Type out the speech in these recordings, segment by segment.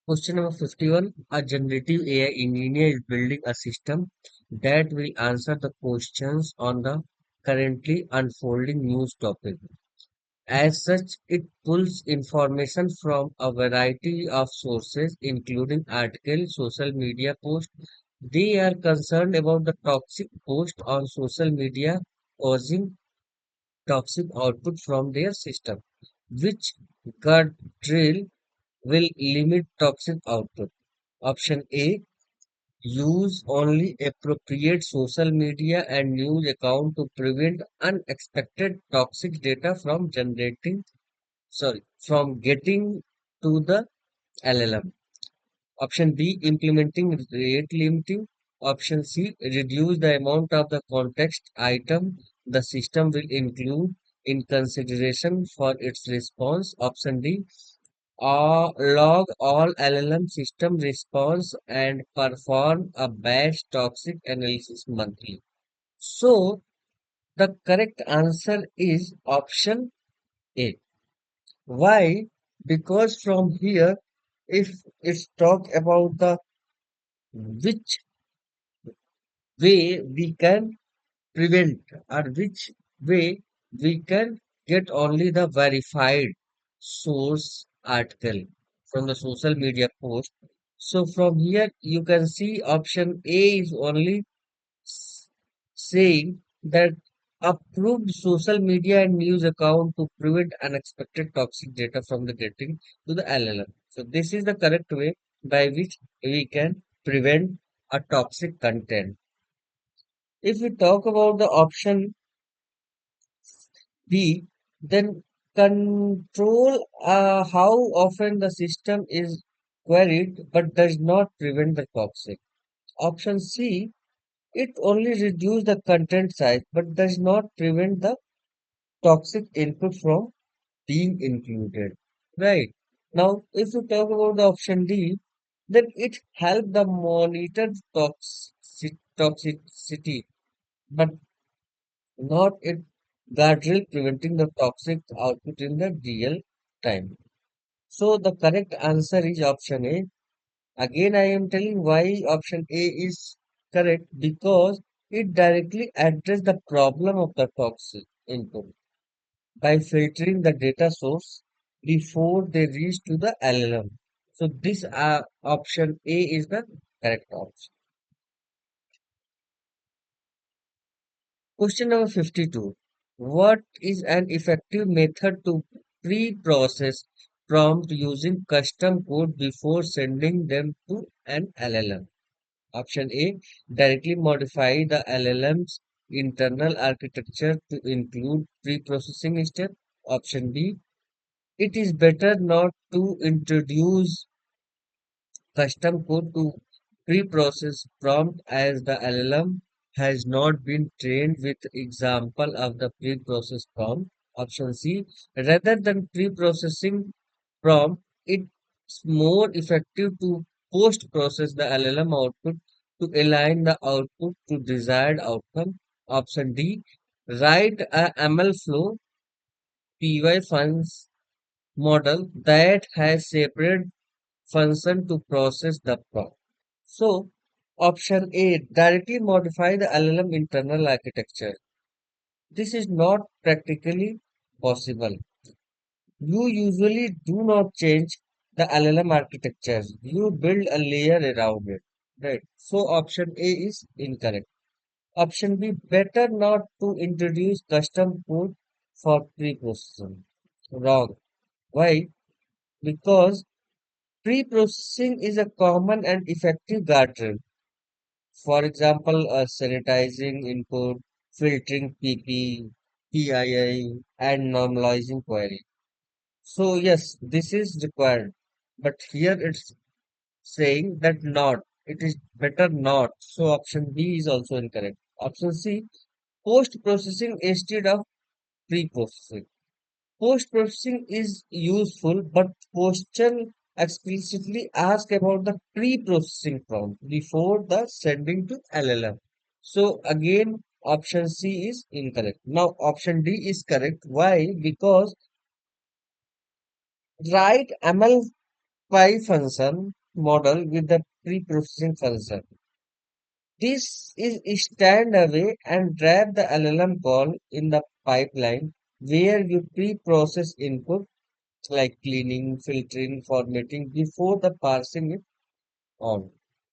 Question number 51. A generative AI engineer is building a system that will answer the questions on the currently unfolding news topic. As such, it pulls information from a variety of sources, including articles, social media posts. They are concerned about the toxic post on social media causing toxic output from their system, which guardrail will limit toxic output. Option A, use only appropriate social media and news account to prevent unexpected toxic data from getting to the LLM. Option B, implementing rate limiting. Option C, reduce the amount of the context item the system will include in consideration for its response. Option D, log all LLM system response and perform a batch toxic analysis monthly. So the correct answer is option A. Why? Because from here, if it's talk about the which way we can prevent or which way we can get only the verified source article from the social media post. So from here you can see option A is only s- saying that approved social media and news account to prevent unexpected toxic data from the getting to the LLM. So this is the correct way by which we can prevent a toxic content. If we talk about the option B, then control how often the system is queried but does not prevent the toxic. Option C, it only reduces the content size but does not prevent the toxic input from being included. Right. Now, if we talk about the option D, then it helps the monitor toxicity, but not it guardrail preventing the toxic output in the real time. So the correct answer is option A. Again, I am telling why option A is correct because it directly addresses the problem of the toxic input by filtering the data source before they reach to the LLM. So this option A is the correct option. Question number 52. What is an effective method to pre-process prompt using custom code before sending them to an LLM? Option A, directly modify the LLM's internal architecture to include pre-processing step. Option B, it is better not to introduce custom code to pre-process prompt as the LLM has not been trained with example of the pre-processed prompt. Option C, rather than pre-processing prompt, it's more effective to post-process the LLM output to align the output to desired outcome. Option D, write a ML flow PY funds model that has separate function to process the prompt. So, option A, directly modify the LLM internal architecture. This is not practically possible. You usually do not change the LLM architecture. You build a layer around it. Right. So, option A is incorrect. Option B, better not to introduce custom code for pre-processing. Wrong. Why? Because pre-processing is a common and effective guardrail. For example, sanitizing input, filtering PII, and normalizing query. So yes, this is required, but here it's saying that not. It is better not. So option B is also incorrect. Option C, post-processing instead of pre-processing. Post-processing is useful, but question explicitly ask about the pre-processing prompt before the sending to LLM. So again, option C is incorrect. Now option D is correct. Why? Because write ML py function model with the pre-processing function. This is stand away and wrap the LLM call in the pipeline where you pre-process input like cleaning, filtering, formatting before the parsing it on.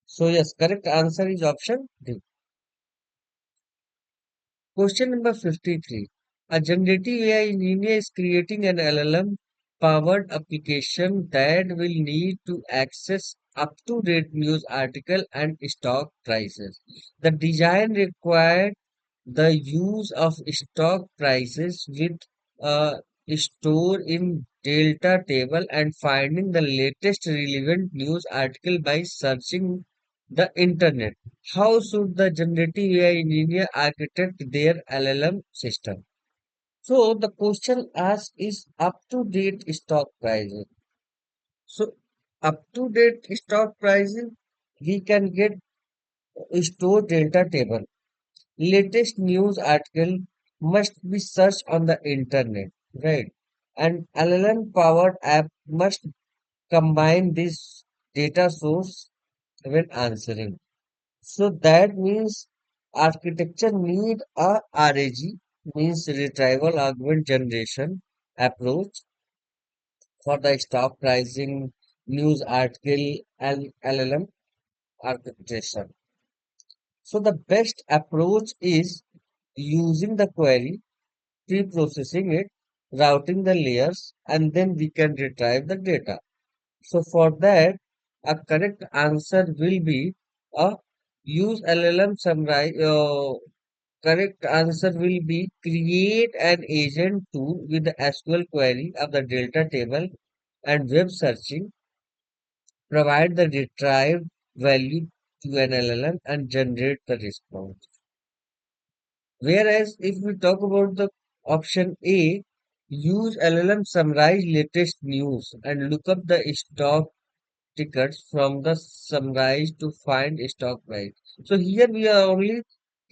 So yes, correct answer is option D. Question number 53. A generative AI engineer is creating an LLM powered application that will need to access up-to-date news article and stock prices. The design required the use of stock prices with a store in delta table and finding the latest relevant news article by searching the internet. How should the generative AI engineer architect their LLM system? So the question asked is up to date stock prices. So up to date stock prices we can get store delta table. Latest news article must be searched on the internet, right? And LLM powered app must combine this data source when answering. So that means architecture need a RAG, means retrieval augment generation approach for the stock pricing news article and LLM architecture. So the best approach is using the query, pre-processing it, routing the layers, and then we can retrieve the data. So for that, a correct answer will be a use LLM summarize. Correct answer will be create an agent tool with the SQL query of the delta table and web searching. Provide the retrieved value to an LLM and generate the response. Whereas if we talk about the option A, use LLM summarize latest news and look up the stock tickets from the summarize to find stock price. So here we are only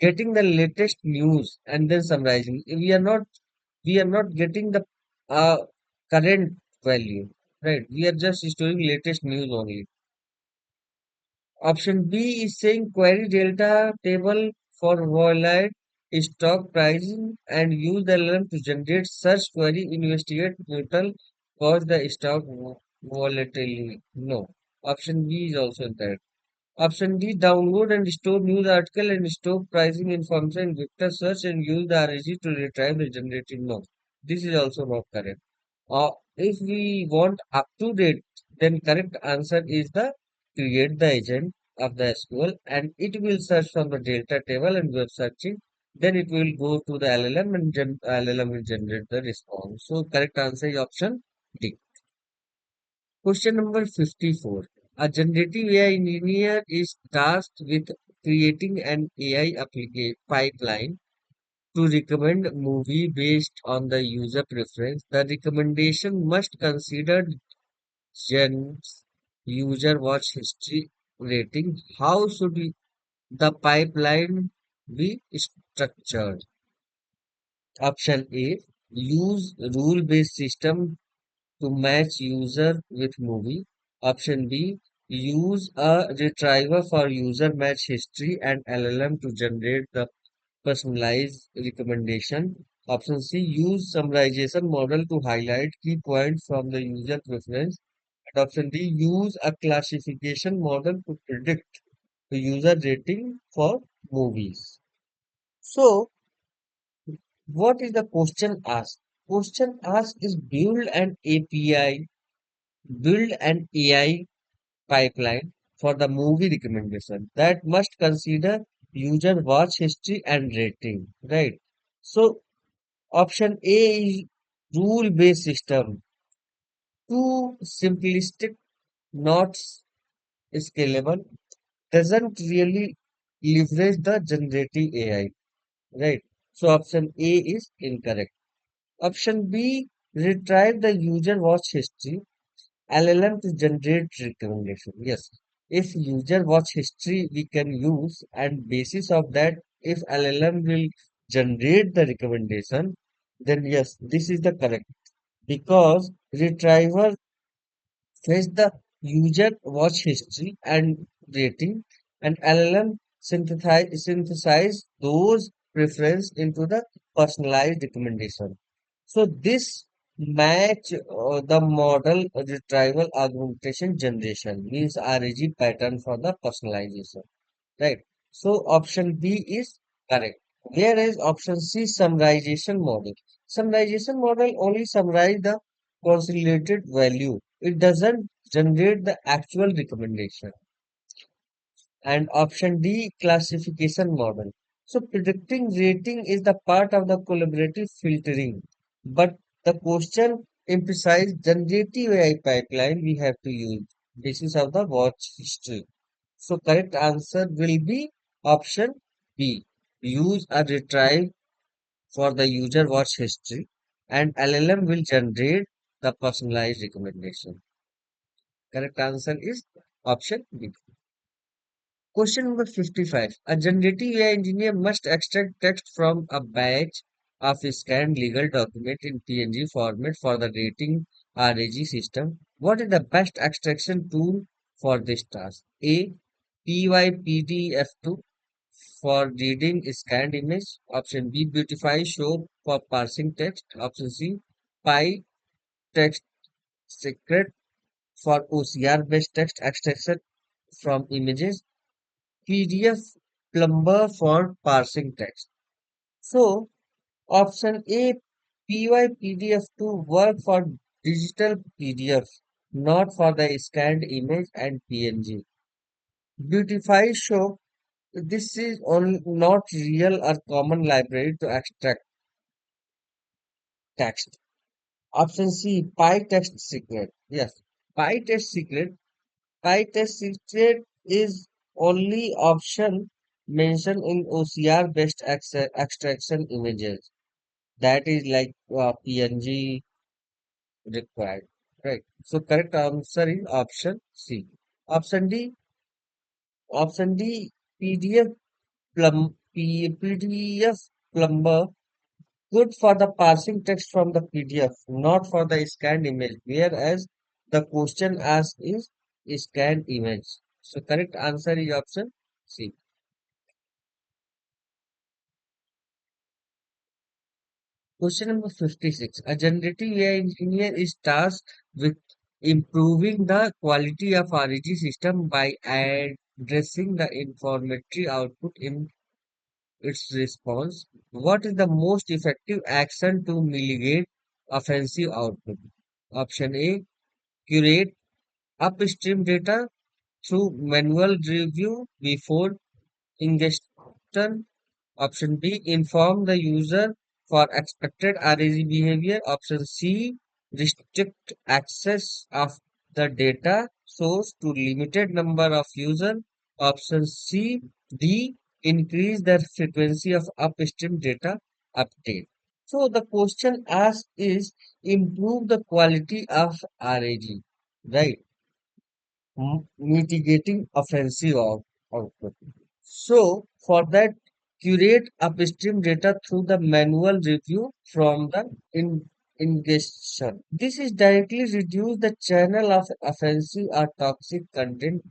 getting the latest news and then summarizing. We are not getting the uh, current value, right? We are just storing latest news only. Option B is saying query delta table for volatile stock pricing and use the LLM to generate search query, investigate total cause the stock volatility. No. Option B is also incorrect. Option D, download and store news article and store pricing information in vector search and use the RAG to retrieve the generated. No. This is also not correct. If we want up to date, then correct answer is the create the agent of the SQL and it will search from the delta table and web searching. Then it will go to the LLM and LLM will generate the response. So correct answer is option D. Question number 54. A generative AI engineer is tasked with creating an AI pipeline to recommend movie based on the user preference. The recommendation must consider genres, user watch history, rating. How should the pipeline be structured? Option A, use rule-based system to match user with movie. Option B, use a retriever for user match history and LLM to generate the personalized recommendation. Option C, use summarization model to highlight key points from the user preference. And option D, use a classification model to predict the user rating for movies. So, what is the question asked? Question asked is build an AI pipeline for the movie recommendation that must consider user watch history and rating, right? So option A is rule-based system, too simplistic, not scalable, doesn't really leverage the generative AI, right? So option A is incorrect. Option B, retrieve the user watch history LLM to generate recommendation. Yes. If user watch history we can use and basis of that, if LLM will generate the recommendation, then yes, this is the correct because retriever fetch the user watch history and rating, and LLM synthesize those preference into the personalized recommendation. So this match the model retrieval augmentation generation means RAG pattern for the personalization, right? So option B is correct. Whereas option C, summarization model. Summarization model only summarize the consolidated value. It doesn't generate the actual recommendation. And option D, classification model. So predicting rating is the part of the collaborative filtering. But the question emphasizes generative AI pipeline we have to use. This is of the watch history. So correct answer will be option B. Use a retrieve for the user watch history and LLM will generate the personalized recommendation. Correct answer is option B. Question number 55. A generative AI engineer must extract text from a batch of scanned legal document in PNG format for the rating RAG system. What is the best extraction tool for this task? A. PYPDF2 for reading scanned image. Option B. Beautify Show for parsing text. Option C. Py Text Secret for OCR based text extraction from images. PDF Plumber for parsing text. So option A, PYPDF to work for digital PDF, not for the scanned image and PNG. Beautify show this is not real or common library to extract text. Option C, PyText secret. Yes, PyText secret. PyText secret is only option mentioned in OCR based extraction images. That is like PNG required. Right. So correct answer is option C. Option D. Option D. PDF PDF plumber good for the parsing text from the PDF, not for the scanned image. Whereas the question asked is scanned image. So correct answer is option C. Question number 56. A generative AI engineer is tasked with improving the quality of REG system by addressing the informatory output in its response. What is the most effective action to mitigate offensive output? Option A, curate upstream data through manual review before ingestion. Option B, inform the user for expected RAG behavior. Option C, restrict access of the data source to limited number of users. Option C, D, increase the frequency of upstream data update. So the question asked is improve the quality of RAG, right? Mitigating offensive output. So for that, curate upstream data through the manual review from the ingestion. This is directly reduce the channel of offensive or toxic content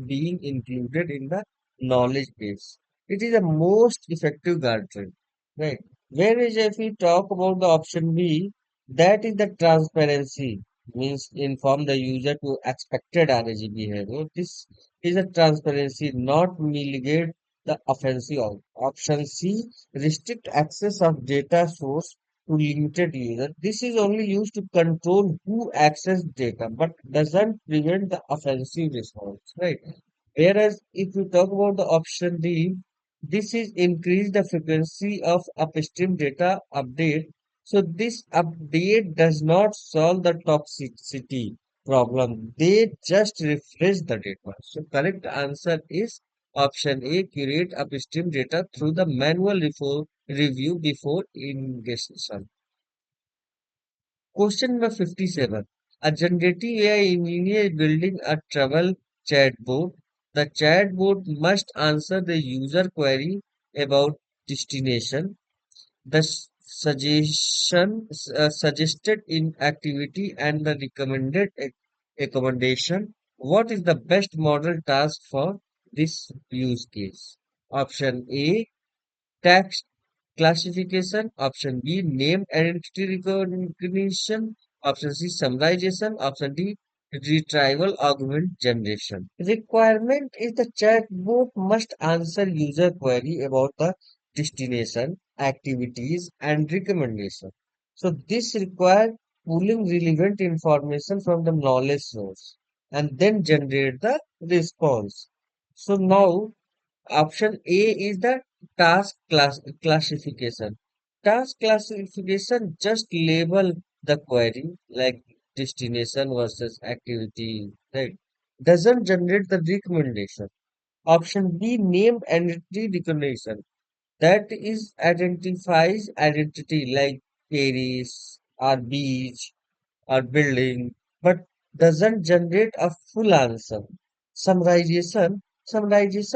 being included in the knowledge base. It is the most effective guardrail, right? Whereas if we talk about the option B, that is the transparency means inform the user to expected RAG behavior. This is a transparency, not mitigate the offensive option C, restrict access of data source to limited user. This is only used to control who access data, but doesn't prevent the offensive response, right? Whereas if you talk about the option D, this is increase the frequency of upstream data update. So this update does not solve the toxicity problem. They just refresh the data. So correct answer is option A, curate upstream data through the manual review before ingestion. Question number 57. A generative AI engineer is building a travel chatbot. The chatbot must answer the user query about destination, the suggested in activity, and the recommended Accommodation. What is the best model task for this use case? Option A, text classification. Option B, name identity recognition. Option C, summarization. Option D, retrieval augment generation. Requirement is the chatbot must answer user query about the destination, activities, and recommendation. So this requires pulling relevant information from the knowledge source and then generate the response. So now option A is the classification. Task classification just label the query like destination versus activity, right? Doesn't generate the recommendation. Option B, named entity recognition. That is identifies identity like Paris or beach or building, but doesn't generate a full answer. Summarization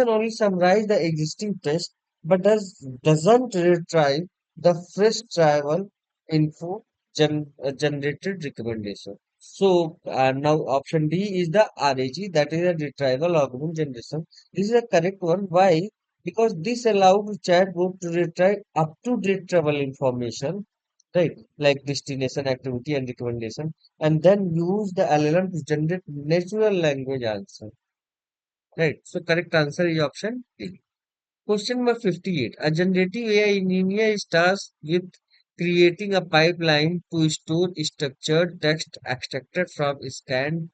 only summarize the existing text, but doesn't retrieve the fresh travel info generated recommendation. So now option D is the RAG, that is a retrieval augment generation. This is the correct one. Why? Because this allows chatbot to retrieve up to date travel information, right? Like destination, activity, and recommendation, and then use the LLM to generate natural language answer. Right. So correct answer is option D. Question number 58. A generative AI in India is tasked with creating a pipeline to store structured text extracted from scanned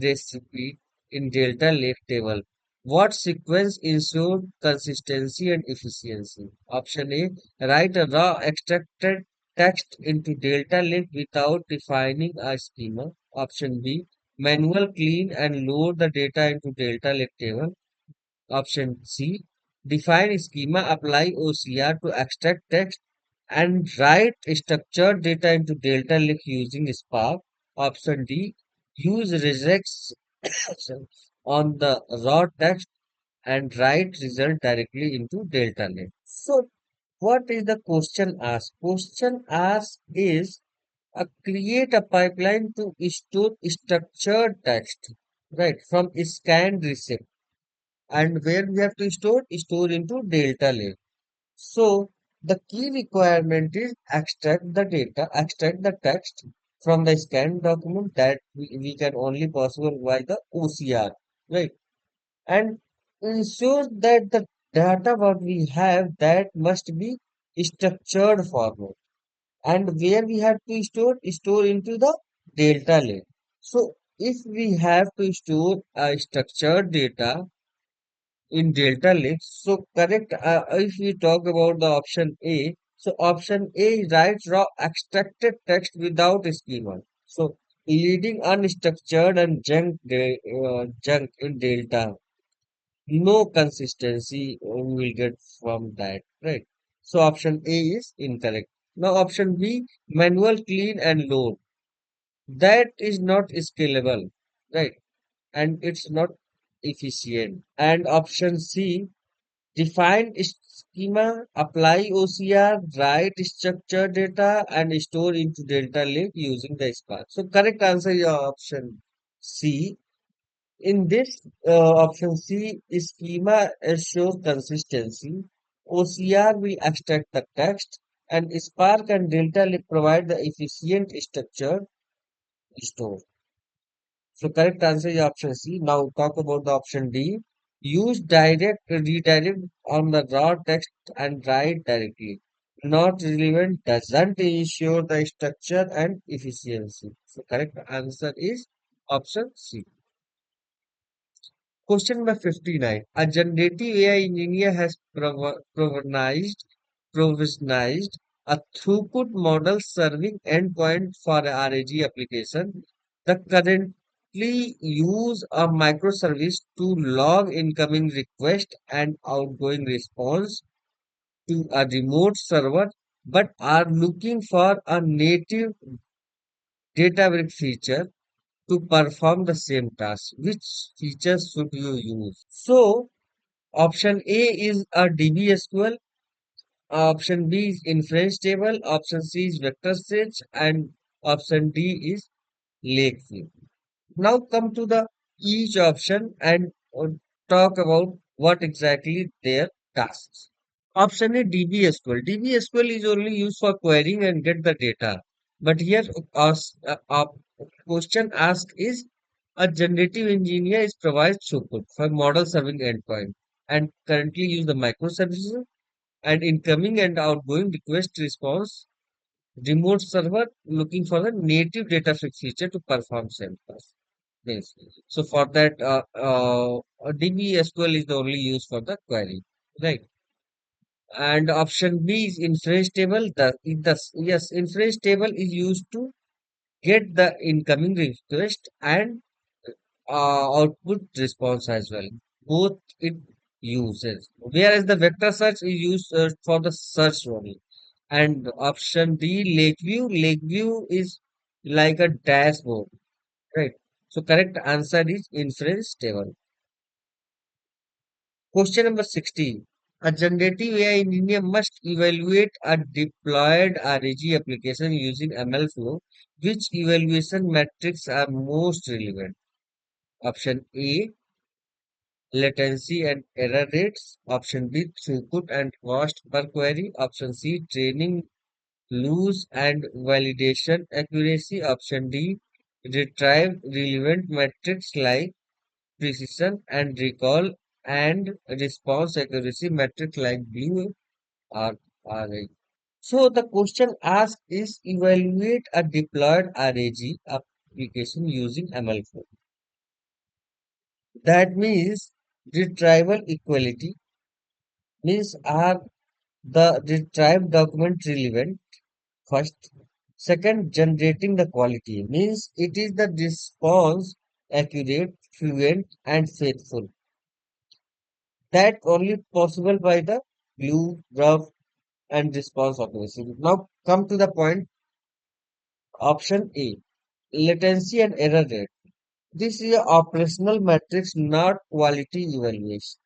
recipe in Delta Lake table. What sequence ensures consistency and efficiency? Option A. Write a raw extracted text into Delta Lake without defining a schema. Option B. Manual clean and load the data into Delta Lake table. Option C. Define schema, apply OCR to extract text and write structured data into Delta Lake using Spark. Option D. Use regex on the raw text and write result directly into Delta Lake. So, what is the question asked? Question asked is create a pipeline to store structured text, right, from scanned receipt, and where we have to store into Delta Lake. So the key requirement is extract the text from the scanned document that we can only possible by the OCR, right? And ensure that the data what we have that must be structured format, and where we have to store into the Delta Lake. So if we have to store a structured data in Delta Lake. So correct. If we talk about the option A, so option A writes raw extracted text without schema. So leading unstructured and junk in Delta. No consistency we will get from that, right? So option A is incorrect. Now option B, manual clean and load. That is not scalable, right? And it's not efficient. And option C, define schema, apply OCR, write structured data, and store into Delta Lake using the Spark. So correct answer is option C. In this option C, schema assures consistency. OCR will extract the text, and Spark and Delta Lake provide the efficient structure store. So correct answer is option C. Now talk about the option D. Use direct redirect on the raw text and write directly. Not relevant doesn't ensure the structure and efficiency. So correct answer is option C. Question number 59. A generative AI in India has provisionized a throughput model serving endpoint for a RAG application. The currently use a microservice to log incoming request and outgoing response to a remote server, but are looking for a native Databricks feature to perform the same task. Which features should you use? So, option A is a DBSQL, option B is inference table, option C is vector search, and option D is Lakeview. Now come to the each option and talk about what exactly their tasks. Option A, DBSQL. DBSQL is only used for querying and get the data. But here, question asked is a generative engineer is provides throughput for model serving endpoint and currently use the microservices and incoming and outgoing request response remote server looking for the native data feature to perform same task. Yes. So for that, DB SQL is the only use for the query, right? And option B is inference table. Yes, inference table is used to get the incoming request and output response as well. Both it uses. Whereas the vector search is used for the search only. And option D, Lakeview. Lakeview is like a dashboard, right? So correct answer is inference table. Question number 16. A generative AI engineer must evaluate a deployed RAG application using ML flow. Which evaluation metrics are most relevant? Option A, latency and error rates. Option B, throughput and cost per query. Option C, training loss and validation accuracy. Option D, retrieve relevant metrics like precision and recall and response accuracy metrics like blue or RA. So the question asked is evaluate a deployed RAG application using ML4. That means retrieval equality means are the retrieved document relevant first. Second, generating the quality means it is the response accurate, fluent, and faithful. That only possible by the glue, rough, and response accuracy. Now come to the point. Option A, latency and error rate. This is a operational metrics, not quality evaluation.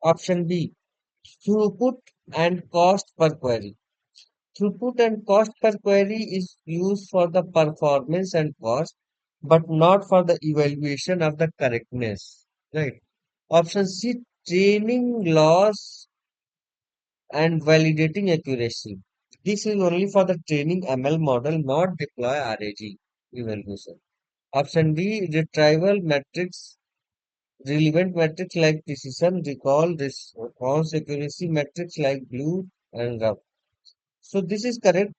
Option B, throughput and cost per query. Throughput and cost per query is used for the performance and cost, but not for the evaluation of the correctness. Right. Option C, training loss and validating accuracy. This is only for the training ML model, not deploy RAG evaluation. Option D, retrieval metrics, relevant metrics like precision, recall, response accuracy metrics like blue and rough. So this is correct.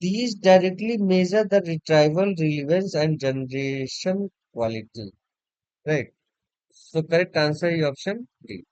These directly measure the retrieval relevance and generation quality. Right. So correct answer is option D.